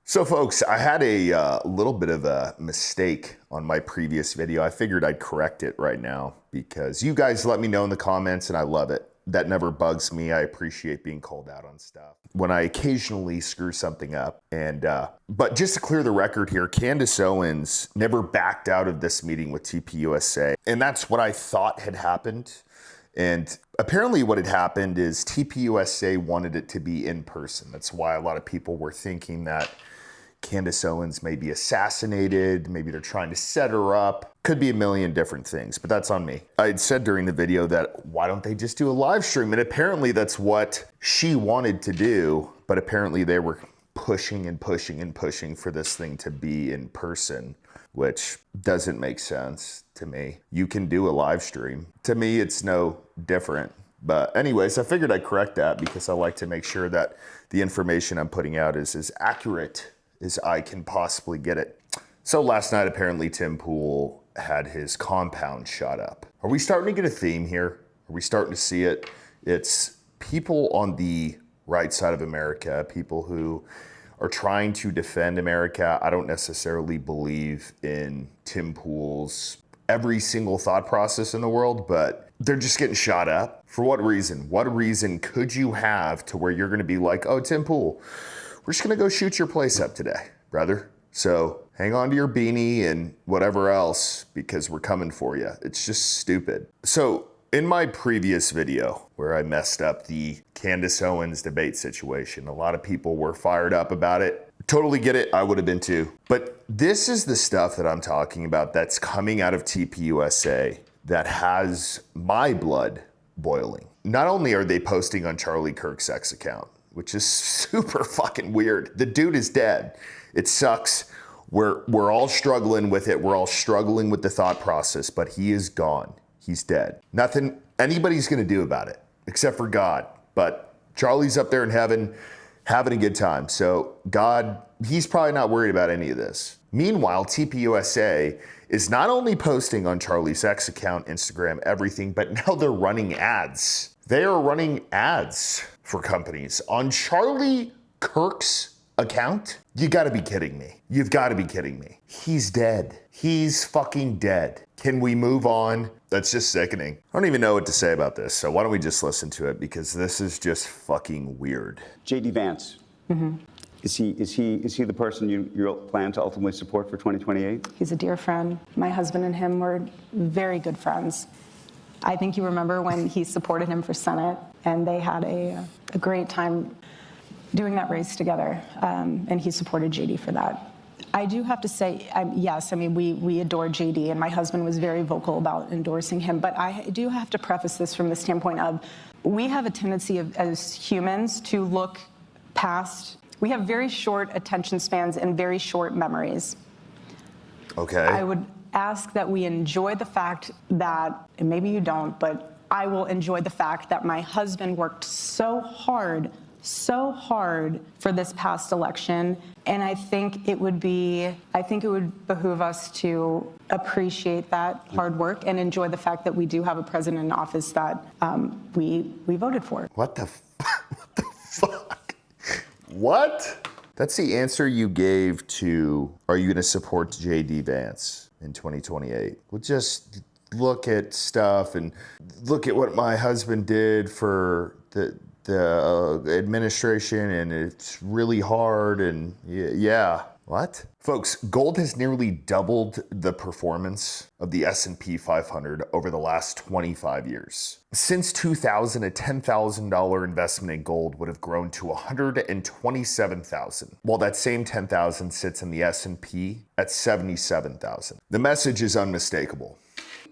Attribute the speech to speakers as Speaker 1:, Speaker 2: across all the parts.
Speaker 1: So folks, I had a little bit of a mistake on my previous video. I figured I'd correct it right now because you guys let me know in the comments and I love it. That never bugs me. I appreciate being called out on stuff when I occasionally screw something up. But just to clear the record here, Candace Owens never backed out of this meeting with TPUSA. And that's what I thought had happened. And apparently what had happened is TPUSA wanted it to be in person. That's why a lot of people were thinking that Candace Owens may be assassinated, maybe they're trying to set her up. Could be a million different things, but that's on me. I had said during the video that why don't they just do a live stream? And apparently that's what she wanted to do, but apparently they were pushing and pushing and pushing for this thing to be in person, which doesn't make sense to me. You can do a live stream. To me, it's no different. But anyways, I figured I'd correct that because I like to make sure that the information I'm putting out is as accurate as I can possibly get it. So last night, apparently Tim Pool had his compound shot up. Are we starting to get a theme here? Are we starting to see it? It's people on the right side of America, people who are trying to defend America. I don't necessarily believe in Tim Pool's every single thought process in the world, but they're just getting shot up. For what reason? What reason could you have to where you're gonna be like, oh, Tim Pool, we're just gonna go shoot your place up today, brother. So hang on to your beanie and whatever else because we're coming for you. It's just stupid. So in my previous video where I messed up the Candace Owens debate situation, a lot of people were fired up about it. Totally get it, I would have been too. But this is the stuff that I'm talking about that's coming out of TPUSA that has my blood boiling. Not only are they posting on Charlie Kirk's X account, which is super fucking weird. The dude is dead. It sucks. We're all struggling with it. We're all struggling with the thought process, but he is gone. He's dead. Nothing anybody's gonna do about it, except for God. But Charlie's up there in heaven having a good time. So God, he's probably not worried about any of this. Meanwhile, TPUSA is not only posting on Charlie's X account, Instagram, everything, but now they're running ads. They are running ads for companies on Charlie Kirk's account. You gotta be kidding me. You've gotta be kidding me. He's dead. He's fucking dead. Can we move on? That's just sickening. I don't even know what to say about this, so why don't we just listen to it because this is just fucking weird.
Speaker 2: J.D. Vance. Mm-hmm. Is he the person you plan to ultimately support for 2028?
Speaker 3: He's a dear friend. My husband and him were very good friends. I think you remember when he supported him for Senate, and they had a great time doing that race together, and he supported JD for that. I do have to say, yes, I mean, we adore JD, and my husband was very vocal about endorsing him, but I do have to preface this from the standpoint of we have a tendency as humans to look past. We have very short attention spans and very short memories.
Speaker 1: Okay.
Speaker 3: I would ask that we enjoy the fact that, and maybe you don't, but I will enjoy the fact that my husband worked so hard for this past election. And I think it would behoove us to appreciate that hard work and enjoy the fact that we do have a president in office that we voted for.
Speaker 1: What the fuck? What? That's the answer you gave to, are you gonna support J.D. Vance in 2028? Well, just look at stuff and look at what my husband did for the administration, and it's really hard, and yeah. What? Folks, gold has nearly doubled the performance of the S&P 500 over the last 25 years. Since 2000, a $10,000 investment in gold would have grown to $127,000, while that same $10,000 sits in the S&P at $77,000. The message is unmistakable.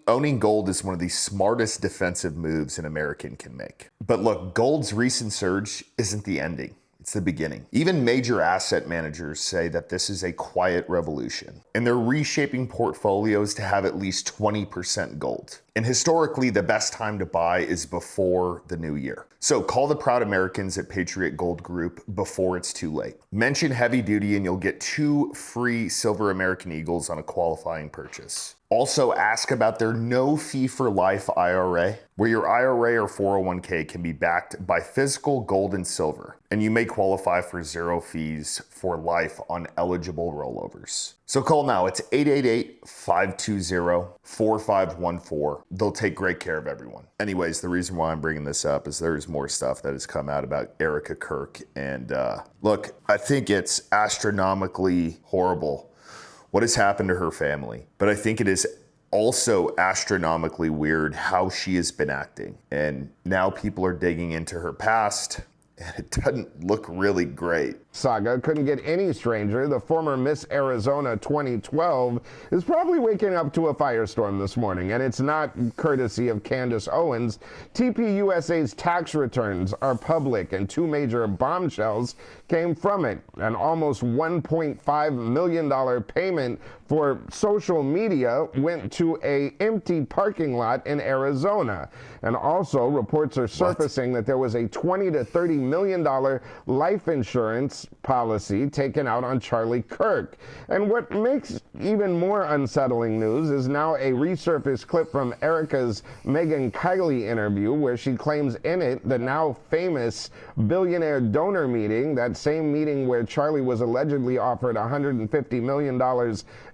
Speaker 1: Owning gold is one of the smartest defensive moves an American can make. But look, gold's recent surge isn't the ending. It's the beginning. Even major asset managers say that this is a quiet revolution, and they're reshaping portfolios to have at least 20% gold. And historically, the best time to buy is before the new year. So call the proud Americans at Patriot Gold Group before it's too late. Mention heavy duty and you'll get 2 free silver American Eagles on a qualifying purchase. Also, ask about their no fee for life IRA, where your IRA or 401k can be backed by physical gold and silver, and you may qualify for 0 fees for life on eligible rollovers. So call now. It's 888-520-4514. They'll take great care of everyone. Anyways, the reason why I'm bringing this up is there's more stuff that has come out about Erica Kirk. And look, I think it's astronomically horrible what has happened to her family. But I think it is also astronomically weird how she has been acting. And now people are digging into her past, and it doesn't look really great.
Speaker 4: Saga couldn't get any stranger. The former Miss Arizona 2012 is probably waking up to a firestorm this morning, and it's not courtesy of Candace Owens. TPUSA's tax returns are public, and 2 major bombshells came from it. An almost $1.5 million payment for social media went to an empty parking lot in Arizona. And also, reports are surfacing that there was a $20 to $30 million life insurance policy taken out on Charlie Kirk. And what makes even more unsettling news is now a resurfaced clip from Erica's Megyn Kelly interview, where she claims in it the now famous billionaire donor meeting, that same meeting where Charlie was allegedly offered $150 million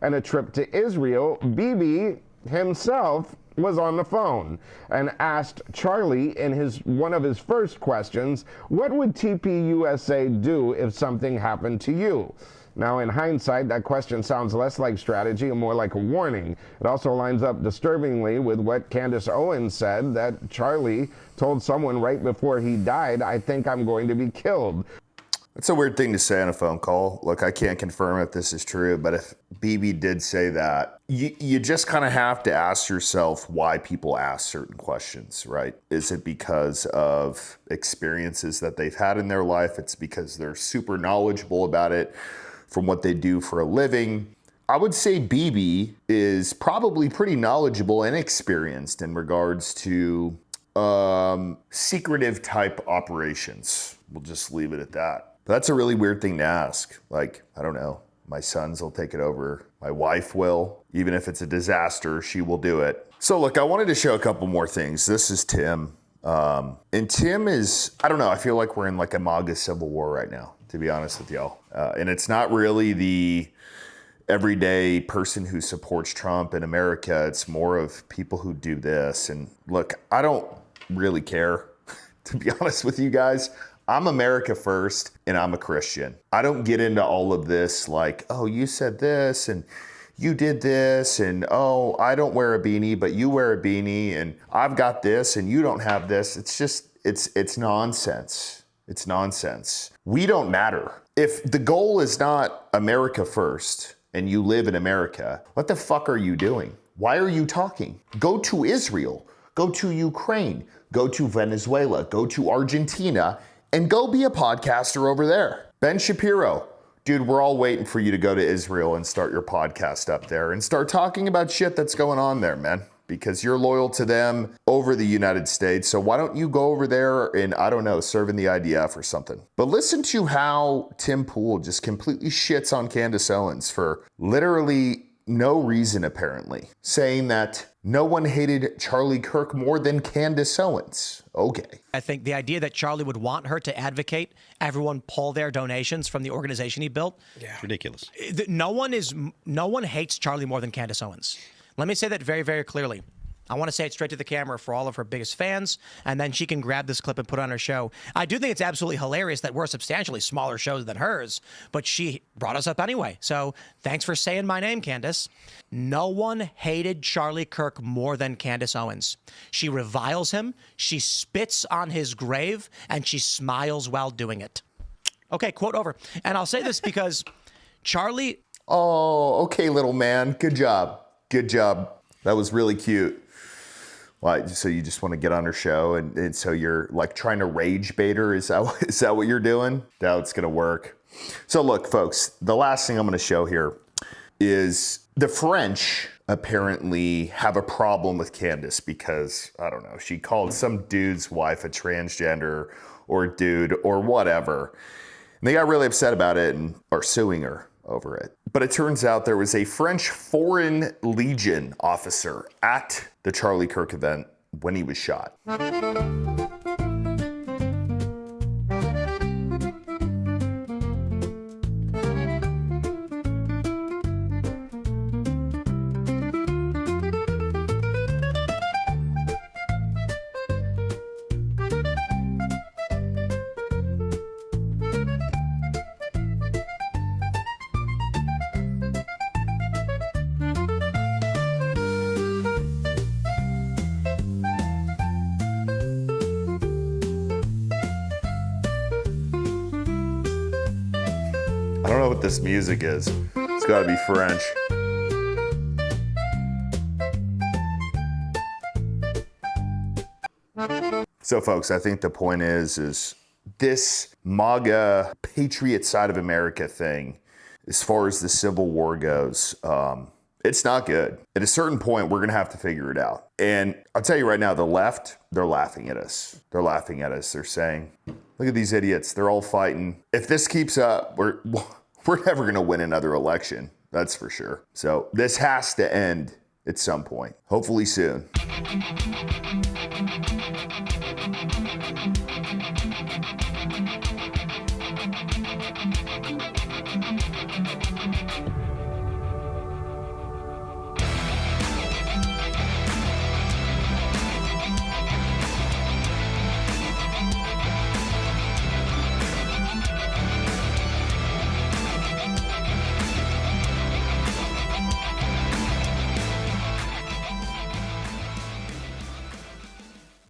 Speaker 4: and a trip to Israel. Bibi himself was on the phone and asked Charlie in one of his first questions, what would TPUSA do if something happened to you? Now, in hindsight, that question sounds less like strategy and more like a warning. It also lines up disturbingly with what Candace Owens said, that Charlie told someone right before he died, I think I'm going to be killed.
Speaker 1: It's a weird thing to say on a phone call. Look, I can't confirm if this is true, but if Bibi did say that, you just kind of have to ask yourself why people ask certain questions, right? Is it because of experiences that they've had in their life? It's because they're super knowledgeable about it from what they do for a living. I would say Bibi is probably pretty knowledgeable and experienced in regards to secretive type operations. We'll just leave it at that. But that's a really weird thing to ask. Like, I don't know, my sons will take it over. My wife will. Even if it's a disaster, she will do it. So look, I wanted to show a couple more things. This is Tim. And Tim is, I don't know, I feel like we're in like a MAGA civil war right now, to be honest with y'all. And it's not really the everyday person who supports Trump in America. It's more of people who do this. And look, I don't really care, to be honest with you guys. I'm America first, and I'm a Christian. I don't get into all of this like, oh, you said this, and you did this, and oh, I don't wear a beanie, but you wear a beanie, and I've got this, and you don't have this. It's just, it's nonsense. It's nonsense. We don't matter. If the goal is not America first, and you live in America, what the fuck are you doing? Why are you talking? Go to Israel, go to Ukraine, go to Venezuela, go to Argentina, and go be a podcaster over there. Ben Shapiro, dude, we're all waiting for you to go to Israel and start your podcast up there and start talking about shit that's going on there, man, because you're loyal to them over the United States. So why don't you go over there and, I don't know, serve in the IDF or something. But listen to how Tim Pool just completely shits on Candace Owens for literally no reason, apparently, saying that no one hated Charlie Kirk more than Candace Owens. Okay.
Speaker 5: I think the idea that Charlie would want her to advocate everyone pull their donations from the organization he built.
Speaker 6: Yeah. It's ridiculous.
Speaker 5: No one hates Charlie more than Candace Owens. Let me say that very, very clearly. I want to say it straight to the camera for all of her biggest fans, and then she can grab this clip and put it on her show. I do think it's absolutely hilarious that we're a substantially smaller show than hers, but she brought us up anyway. So thanks for saying my name, Candace. No one hated Charlie Kirk more than Candace Owens. She reviles him, she spits on his grave, and she smiles while doing it. Okay, quote over. And I'll say this because Charlie...
Speaker 1: Oh, okay, little man. Good job. Good job. That was really cute. Why? So you just want to get on her show, and so you're like trying to rage bait her? Is that what you're doing? Doubt it's going to work. So look, folks, the last thing I'm going to show here is the French apparently have a problem with Candace because, I don't know, she called some dude's wife a transgender or dude or whatever. And they got really upset about it and are suing her. over it. But it turns out there was a French Foreign Legion officer at the Charlie Kirk event when he was shot. I don't know what this music is. It's gotta be French. So folks, I think the point is this MAGA patriot side of America thing, as far as the Civil War goes, it's not good. At a certain point, we're gonna have to figure it out. And I'll tell you right now, the left, they're laughing at us. They're laughing at us. They're saying, look at these idiots. They're all fighting. If this keeps up, we're never gonna win another election. That's for sure. So this has to end at some point, hopefully soon.